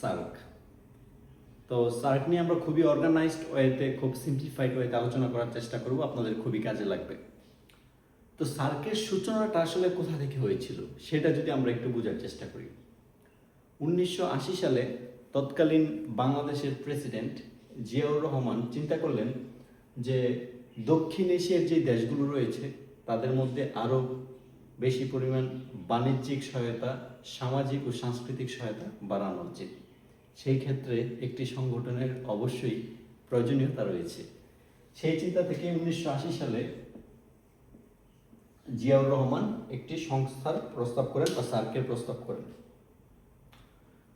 SAARC. তো SAARC নিয়ে আমরা খুবই অর্গানাইজড ওয়েতে, খুব সিম্পলিফাইড ওয়েতে আলোচনা করার চেষ্টা করব, আপনাদের খুবই কাজে লাগবে। তো সার্কের সূচনাটা আসলে কোথা থেকে হয়েছিল সেটা যদি আমরা একটু বোঝার চেষ্টা করি। 1980 সালে তৎকালীন বাংলাদেশের প্রেসিডেন্ট জিয়াউর রহমান চিন্তা করলেন যে দক্ষিণ এশিয়ার যে দেশগুলো রয়েছে তাদের মধ্যে আরও বেশি পরিমাণ বাণিজ্যিক সহায়তা, সামাজিক ও সাংস্কৃতিক সহায়তা বাড়ানো উচিত। সেই ক্ষেত্রে একটি সংগঠনের অবশ্যই প্রয়োজনীয়তা রয়েছে। সেই চিন্তা থেকে 1980 সালে জিয়াউর রহমান একটি সংস্থার প্রস্তাব করেন বা সার্কের প্রস্তাব করেন।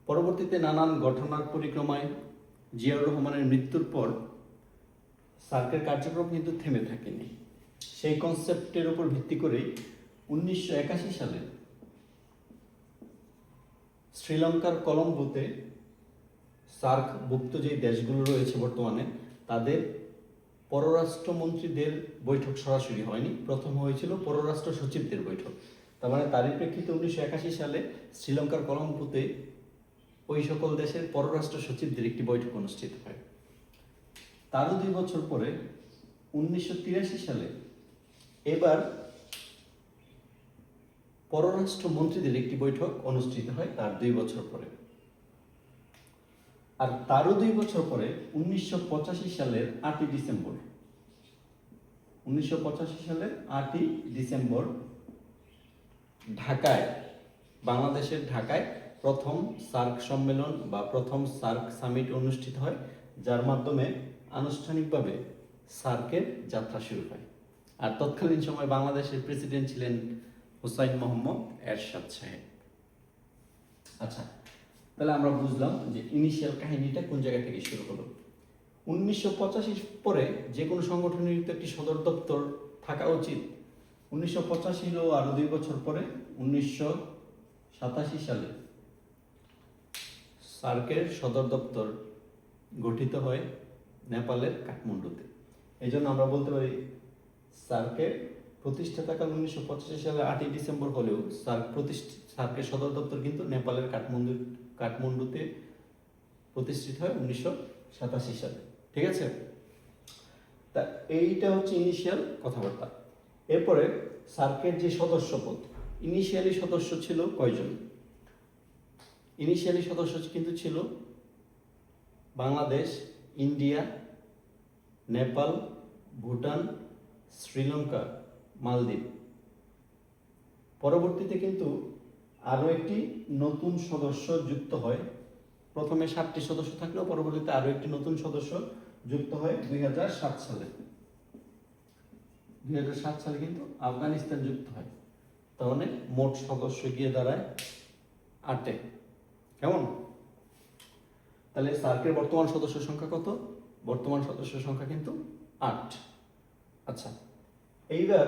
পরবর্তীতে নানান ঘটনার পরিক্রমায় জিয়াউর রহমানের মৃত্যুর পর সার্কের কার্যক্রম কিন্তু থেমে থাকেনি। সেই কনসেপ্টের উপর ভিত্তি করেই 1981 সালে শ্রীলঙ্কার কলম্বোতে সার্কভুক্ত যে দেশগুলো রয়েছে বর্তমানে তাদের পররাষ্ট্রমন্ত্রীদের বৈঠক সরাসরি হয়নি, প্রথম হয়েছিল পররাষ্ট্র সচিবদের বৈঠক। তার মানে তারই প্রেক্ষিতে 1981 সালে শ্রীলঙ্কার কলম্বোতে ওই সকল দেশের পররাষ্ট্র সচিবদের একটি বৈঠক অনুষ্ঠিত হয়। তারও 2 বছর পরে 1983 সালে এবার পররাষ্ট্র মন্ত্রীদের একটি বৈঠক অনুষ্ঠিত হয় তার 2 বছর পরে। আর তারও 2 বছর পরে 1985 সালের 8ই ডিসেম্বর 1985 সালের 8ই ডিসেম্বর ঢাকায়, বাংলাদেশের ঢাকায় প্রথম সার্ক সম্মেলন বা প্রথম সার্ক সামিট অনুষ্ঠিত হয়, যার মাধ্যমে আনুষ্ঠানিকভাবে সার্কের যাত্রা শুরু হয়। আর তৎকালীন সময় বাংলাদেশের প্রেসিডেন্ট ছিলেন হুসাইন মোহাম্মদ এরশাদ সাহেব। আচ্ছা, তাহলে আমরা বুঝলাম যে ইনিশিয়াল কাহিনীটা কোন জায়গা থেকে শুরু হলো। 1985 পরে যে কোনো সংগঠনের তো একটি সদর দপ্তর থাকা উচিত। 1985 ও আরো 2 বছর পরে 1987 সালে সার্কের সদর দপ্তর গঠিত হয় নেপালের কাঠমান্ডুতে। এই জন্য আমরা বলতে পারি সার্কের প্রতিষ্ঠাতাকাল 1985 সালে 8ই ডিসেম্বর হলেও সার্কের সদর দপ্তর কিন্তু নেপালের কাঠমান্ডুতে প্রতিষ্ঠিত হয় 1987 সালে। ঠিক আছে, তা এইটা হচ্ছে ইনিশিয়াল কথাবার্তা। এরপরে সার্কের যে সদস্যপদ, ইনিশিয়ালি সদস্য ছিল কয়জন? ইনিশিয়ালি সদস্য কিন্তু ছিল বাংলাদেশ, ইন্ডিয়া, নেপাল, ভুটান, শ্রীলঙ্কা, মালদ্বীপ। পরবর্তীতে কিন্তু আরও একটি নতুন সদস্য যুক্ত হয়। প্রথমে 7টি সদস্য থাকলেও পরবর্তীতে আরও একটি নতুন সদস্য যুক্ত হয় 2007 সালে। 2007 সালে কিন্তু আফগানিস্তান যুক্ত হয়। তার মানে মোট সদস্য গিয়ে দাঁড়ায় 8-এ। কেমন? তাহলে সার্কের বর্তমান সদস্য সংখ্যা কত? বর্তমান সদস্য সংখ্যা কিন্তু 8। আচ্ছা, এইবার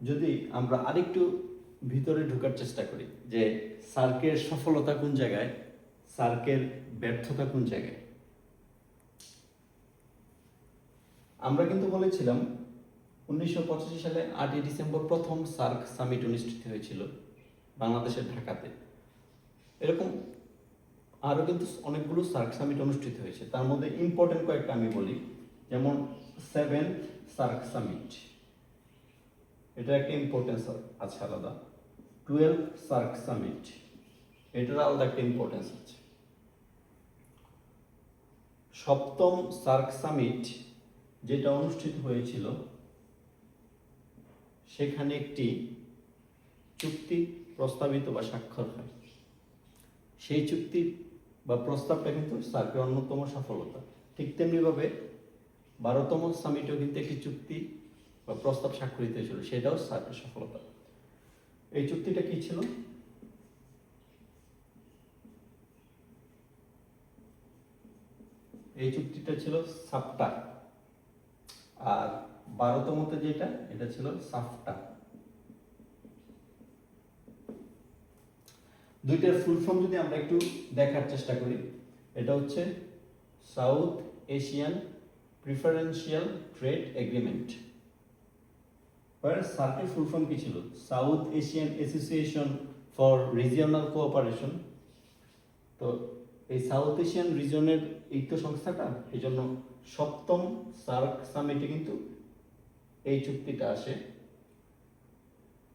যদি আমরা আরেকটু ভিতরে ঢোকার চেষ্টা করি যে সার্কের সফলতা কোন জায়গায়, সার্কের ব্যর্থতা কোন জায়গায়। আমরা কিন্তু বলেছিলাম 1985 সালে 8ই ডিসেম্বর প্রথম সার্ক সামিট অনুষ্ঠিত হয়েছিল বাংলাদেশের ঢাকাতে। এরকম আরও কিন্তু অনেকগুলো সার্ক সামিট অনুষ্ঠিত হয়েছে, তার মধ্যে ইম্পর্টেন্ট কয়েকটা আমি বলি। যেমন 7th সার্ক সামিট, এটা একটা ইম্পর্টেন্স আছে আলাদা। 12th সার্ক সামিট, এটার আলাদা একটা ইম্পর্টেন্স আছে। 7ম সার্ক সামিট যেটা অনুষ্ঠিত হয়েছিল সেখানে একটি চুক্তি প্রস্তাবিত বা স্বাক্ষর হয়। সেই চুক্তি বা প্রস্তাবটা কিন্তু সার্কের অন্যতম সফলতা। ঠিক তেমনিভাবে 12তম সামিটেও কিন্তু একটি চুক্তি বা প্রস্তাব স্বাক্ষরিত হয়েছিল, সেটাও সার্কের সফলতা। এই চুক্তিটা কি ছিল? এই চুক্তিটা ছিল সাপটা, আর 12তমতে যেটা, এটা ছিল সাফটা। দুইটার ফুল ফর্ম যদি আমরা একটু দেখার চেষ্টা করি, এটা হচ্ছে South Asian preferential trade agreement. সার্কের ফুল ফর্ম কি ছিল? South Asian association for regional cooperation. তো এই সাউথ এশিয়ান রিজনের এই তো সংস্থাটা, এই জন্য সপ্তম সার্ক সামিটে কিন্তু এই চুক্তিটা আসে।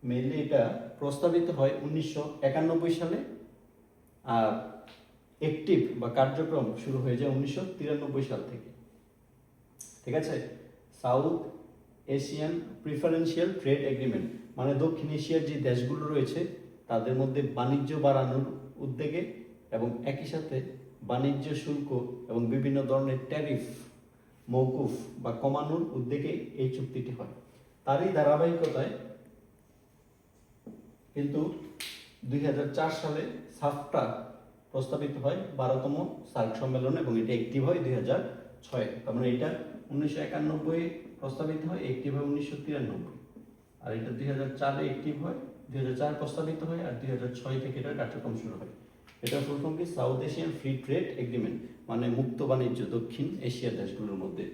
মেনলি এটা প্রস্তাবিত হয় 1991 সালে, আর অ্যাক্টিভ বা কার্যক্রম শুরু হয়ে যায় 1993 সাল থেকে। ঠিক আছে, south Asian preferential trade agreement মানে দক্ষিণ এশিয়ার যে দেশগুলো রয়েছে তাদের মধ্যে বাণিজ্য বাড়ানোর উদ্যোগে এবং একই সাথে বাণিজ্য শুল্ক এবং বিভিন্ন ধরনের ট্যারিফ মওকুফ বা কমানোর উদ্যোগে এই চুক্তিটি হয়। তারই ধারাবাহিকতায় কিন্তু 2004 সালে সাফটা প্রস্তাবিত হয় 12তম সার্ক সম্মেলনে এবং এটা অ্যাক্টিভ হয় 2006। তার মানে এটা 1991 প্রস্তাবিত হয়, অ্যাক্টিভ হয় 1993, আর এটা 2004 অ্যাক্টিভ হয়, 2004 প্রস্তাবিত হয়, আর 2006 থেকে এটার কার্যক্রম শুরু হয়। এটা ফুল ফর্ম কি? South Asian free trade agreement, মানে মুক্ত বাণিজ্য দক্ষিণ এশিয়ার দেশগুলোর মধ্যে,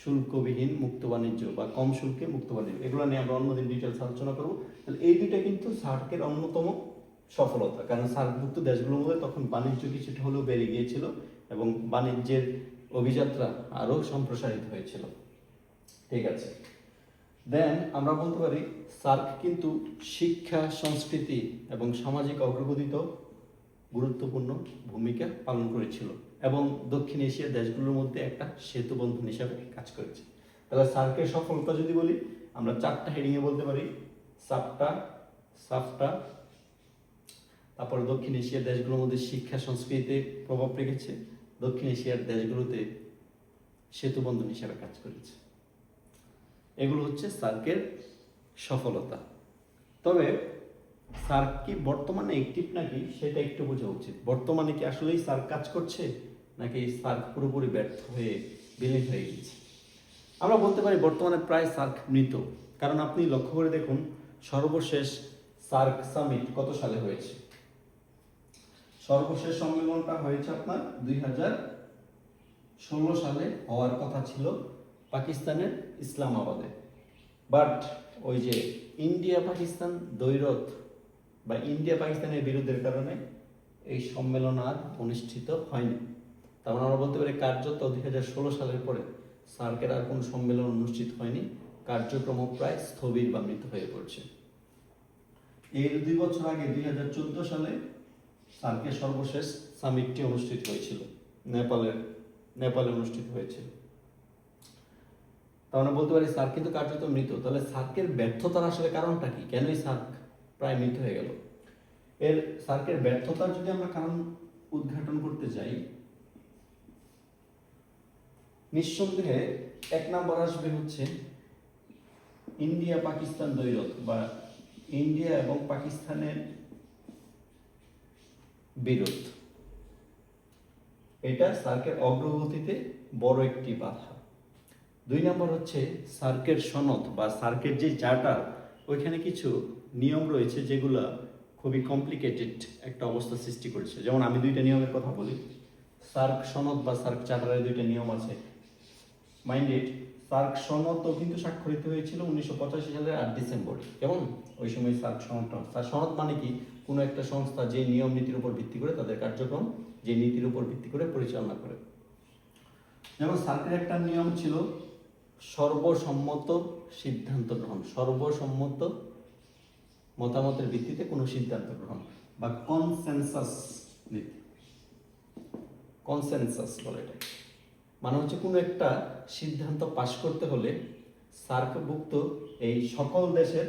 শুল্কবিহীন মুক্ত বাণিজ্য বা কম শুল্কে মুক্ত বাণিজ্য। এগুলো নিয়ে আমরা অন্যদিন ডিটেলস আলোচনা করবো। তাহলে এই দুইটা কিন্তু সার্কের অন্যতম সফলতা, কারণ সার্কভুক্ত দেশগুলোর মধ্যে তখন বাণিজ্য কিছুটা হলেও বেড়ে গিয়েছিল এবং বাণিজ্যের অভিযাত্রা আরও সম্প্রসারিত হয়েছিল। ঠিক আছে, দেন আমরা বলতে পারি সার্ক কিন্তু শিক্ষা, সংস্কৃতি এবং সামাজিক অগ্রগতিতেও গুরুত্বপূর্ণ ভূমিকা পালন করেছিল এবং দক্ষিণ এশিয়ার দেশগুলোর মধ্যে একটা সেতু বন্ধন হিসাবে কাজ করেছে। তাহলে সার্কের সফলতা যদি বলি আমরা 4টা হেডিংয়ে বলতে পারি: সাফটা, তারপর দক্ষিণ এশিয়ার দেশগুলোর মধ্যে শিক্ষা সংস্কৃতিতে প্রভাব রেখেছে, দক্ষিণ এশিয়ার দেশগুলোতে সেতু বন্ধন হিসাবে কাজ করেছে। এগুলো হচ্ছে সার্কের সফলতা। তবে সার্ক কি বর্তমানে অ্যাক্টিভ নাকি সেটা একটু বোঝা উচিত। বর্তমানে কি আসলেই সার্ক কাজ করছে নাকি সার্ক পুরোপুরি ব্যর্থ হয়ে বিলীন হয়ে গেছে? আমরা বলতে পারি বর্তমানে প্রায় সার্ক মৃত, কারণ আপনি লক্ষ্য করে দেখুন সর্বশেষ সার্ক সামিট কত সালে হয়েছে। সর্বশেষ সম্মেলনটা হয়েছে আপনার 2016 সালে হওয়ার কথা ছিল পাকিস্তানের ইসলামাবাদে, বাট ওই যে ইন্ডিয়া পাকিস্তান দ্বৈরথ বা ইন্ডিয়া পাকিস্তানের বিরোধের কারণে এই সম্মেলন আর অনুষ্ঠিত হয়নি। তার মানে আমরা বলতে পারি কার্যত 2016 সালের পরে সার্কের আর কোনো সম্মেলন অনুষ্ঠিত হয়নি, কার্যক্রম প্রায় স্থবির বা মৃত হয়ে পড়ছে। এর 2 বছর আগে 2014 সালে সার্কের সর্বশেষ সামিটটি অনুষ্ঠিত হয়েছিল, নেপালে অনুষ্ঠিত হয়েছিল। তাহলে বলতে পারি সার্ক কিন্তু কার্যত মৃত। তাহলে সার্কের ব্যর্থতার আসলে কারণটা কি? কেনই সার্ক প্রায় মৃত হয়ে গেল? এর সার্কের ব্যর্থতার যদি আমরা কারণ উদ্ঘাটন করতে যাই, নিঃসন্দেহে 1 নম্বর আসবে হচ্ছে ইন্ডিয়া পাকিস্তান দ্বৈরথ বা ইন্ডিয়া এবং পাকিস্তানের বিরোধ। এটা সার্কের অগ্রগতিতে বড় একটি বাধা। 2 নম্বর হচ্ছে সার্কের সনদ বা সার্কের যে চার্টার, ওইখানে কিছু নিয়ম রয়েছে যেগুলো খুবই কমপ্লিকেটেড একটা অবস্থা সৃষ্টি করেছে। যেমন আমি 2টা নিয়মের কথা বলি। সার্ক সনদ বা সার্ক চার্টারের 2টা নিয়ম আছে। মাইন্ডেড, সার্ক সনদও কিন্তু স্বাক্ষরিত হয়েছিল 1985 সালের 8 ডিসেম্বর। কেমন? ওই সময় সার্ক সনদটা, সনদ মানে কি? কোনো একটা সংস্থা যে নিয়ম নীতির উপর ভিত্তি করে তাদের কার্যক্রম যে নীতির উপর ভিত্তি করে পরিচালনা করে। যেমন সার্কের একটা নিয়ম ছিল সর্বসম্মত সিদ্ধান্ত গ্রহণ, সর্বসম্মত মতামতের ভিত্তিতে কোনো সিদ্ধান্ত গ্রহণ বা কনসেনসাস নীতি। কনসেনসাস বলে এটা, মানে হচ্ছে কোনো একটা সিদ্ধান্ত পাশ করতে হলে সার্কভুক্ত এই সকল দেশের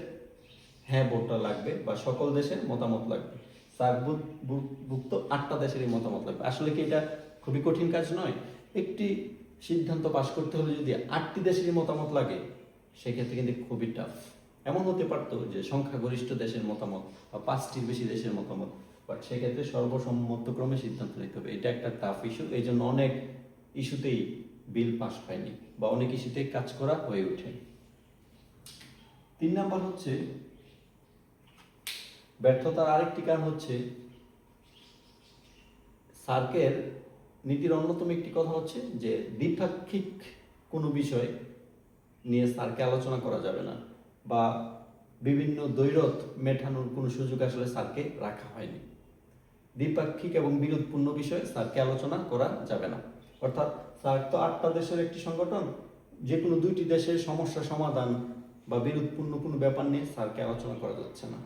হ্যাঁ ভোটটা লাগবে বা সকল দেশের মতামত লাগবে। সার্কভুক্ত 8টা দেশেরই মতামত লাগবে। আসলে কি এটা খুবই কঠিন কাজ নয়? একটি সিদ্ধান্ত পাশ করতে হলে যদি 8টি দেশেরই মতামত লাগে সেক্ষেত্রে কিন্তু খুবই টাফ। এমন হতে পারতো যে সংখ্যাগরিষ্ঠ দেশের মতামত বা 5টির বেশি দেশের মতামত, বাট সেক্ষেত্রে সর্বসম্মতক্রমে সিদ্ধান্ত নিতে হবে। এটা একটা টাফ ইস্যু, এই জন্য অনেক ইস্যুতেই বিল পাস হয়নি বা অনেক ইস্যুতেই কাজ করা হয়ে ওঠে। 3 নম্বর হচ্ছে ব্যর্থতার আরেকটি কারণ হচ্ছে সার্কের নীতির অন্যতম একটি কথা হচ্ছে যে দ্বিপাক্ষিক কোনো বিষয় নিয়ে সার্কে আলোচনা করা যাবে না বা বিভিন্ন দ্বৈরথ মেটানোর কোনো সুযোগ আসলে সার্কে রাখা হয়নি। দ্বিপাক্ষিক এবং বিরোধপূর্ণ বিষয়ে সার্কে আলোচনা করা যাবে না। অর্থাৎ সার্ক তো 8টা দেশের একটি সংগঠন, যে কোনো 2টি দেশের সমস্যা সমাধান বা বিরোধপূর্ণ কোনো ব্যাপার নিয়ে সার্কে আলোচনা করা যাচ্ছে না।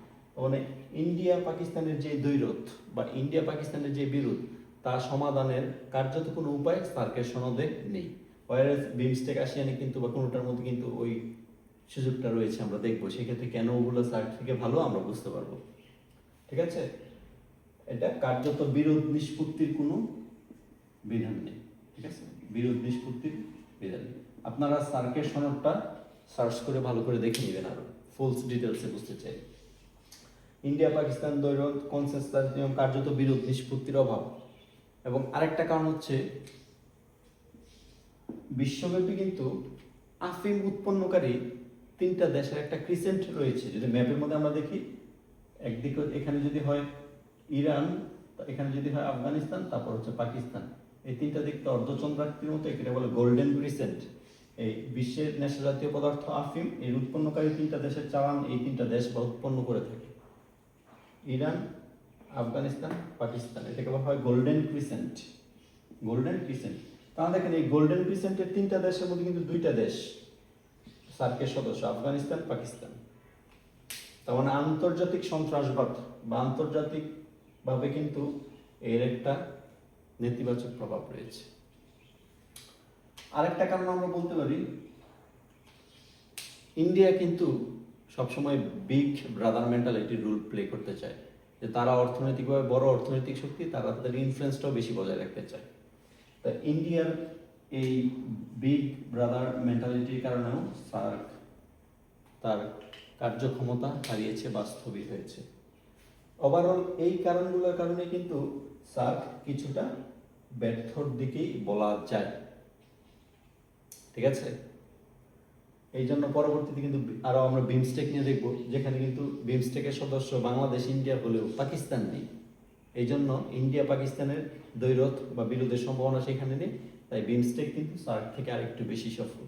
মানে ইন্ডিয়া পাকিস্তানের যে দ্বৈরথ বা ইন্ডিয়া পাকিস্তানের যে বিরোধ, তা সমাধানের কার্যত কোনো উপায় সার্কের সনদে নেই। ওয়ারেস বিমস্টেক আসিয়ানে কিন্তু বা কোনোটার মধ্যে কিন্তু ওই সুযোগটা রয়েছে, আমরা দেখবো সেক্ষেত্রে কেন ওগুলো সার্ক থেকে ভালো আমরা বুঝতে পারবো। ঠিক আছে, এটা কার্যত বিরোধ নিষ্পত্তির কোনো বিধান নেই। ঠিক আছে, বিরোধ নিষ্পত্তির বিধান নেই। আপনারা সার্কের সনদটা সার্চ করে ভালো করে দেখে নেবেন আরো ফুলস ডিটেলসে বুঝতে চাই। ইন্ডিয়া পাকিস্তান দ্বৈরথ কনসেনসাস নিয়ম কার্যত বিরোধ নিষ্পত্তির অভাব, এবং আরেকটা কারণ হচ্ছে বিশ্বব্যাপী কিন্তু আফিম উৎপন্নকারী 3টা দেশের একটা ক্রিসেন্ট রয়েছে। যদি ম্যাপের মধ্যে আমরা দেখি, একদিকে এখানে যদি হয় ইরান, এখানে যদি হয় আফগানিস্তান, তারপর হচ্ছে পাকিস্তান, এই 3টা দেখতে অর্ধচন্দ্রাকৃতির মতো, এটা বলে গোল্ডেন ক্রিসেন্ট। এই বিশ্বের নেশাজাতীয় পদার্থ আফিম এর উৎপন্নকারী 3টা দেশের চালান এই 3টা দেশ বা উৎপন্ন করে থাকে, ইরান, আফগানিস্তান, পাকিস্তান। এটাকে বলা হয় গোল্ডেন ক্রিসেন্ট। গোল্ডেন ক্রিসেন্ট, তাহলে দেখেন এই গোল্ডেন ক্রিসেন্টের 3টা দেশের মধ্যে কিন্তু 2টা দেশ সার্কের সদস্য, আফগানিস্তান, পাকিস্তান। তার মানে আন্তর্জাতিক সন্ত্রাসবাদ বা আন্তর্জাতিকভাবে কিন্তু এর একটা নেতিবাচক প্রভাব রয়েছে। আরেকটা কারণ আমরা বলতে পারি, ইন্ডিয়া কিন্তু সবসময় big brother mentality role play করতে চায়, যে তারা অর্থনৈতিকভাবে বড় অর্থনৈতিক শক্তি, তারা তাদের ইনফ্লুয়েন্সটাও বেশি বজায় রাখতে চায়। তা ইন্ডিয়ার এই বিগ ব্রাদার মেন্টালিটির কারণেও সার্ক তার কার্যক্ষমতা হারিয়েছে, বাস্তবিক হয়েছে। ওভারঅল এই কারণগুলোর কারণে কিন্তু সার্ক কিছুটা ব্যর্থর দিকেই বলা যায়। ঠিক আছে, এই জন্য পরবর্তীতে কিন্তু আরো আমরা বিমস্টেক নিয়ে দেখবো, যেখানে কিন্তু বিমস্টেকের সদস্য বাংলাদেশ, ইন্ডিয়া হলেও পাকিস্তান নেই। এই জন্য ইন্ডিয়া পাকিস্তানের দ্বৈরথ বা বিরোধের সম্ভাবনা সেখানে নেই, তাই বিমস্টেক কিন্তু সার্ক থেকে আরেকটু বেশি সফল।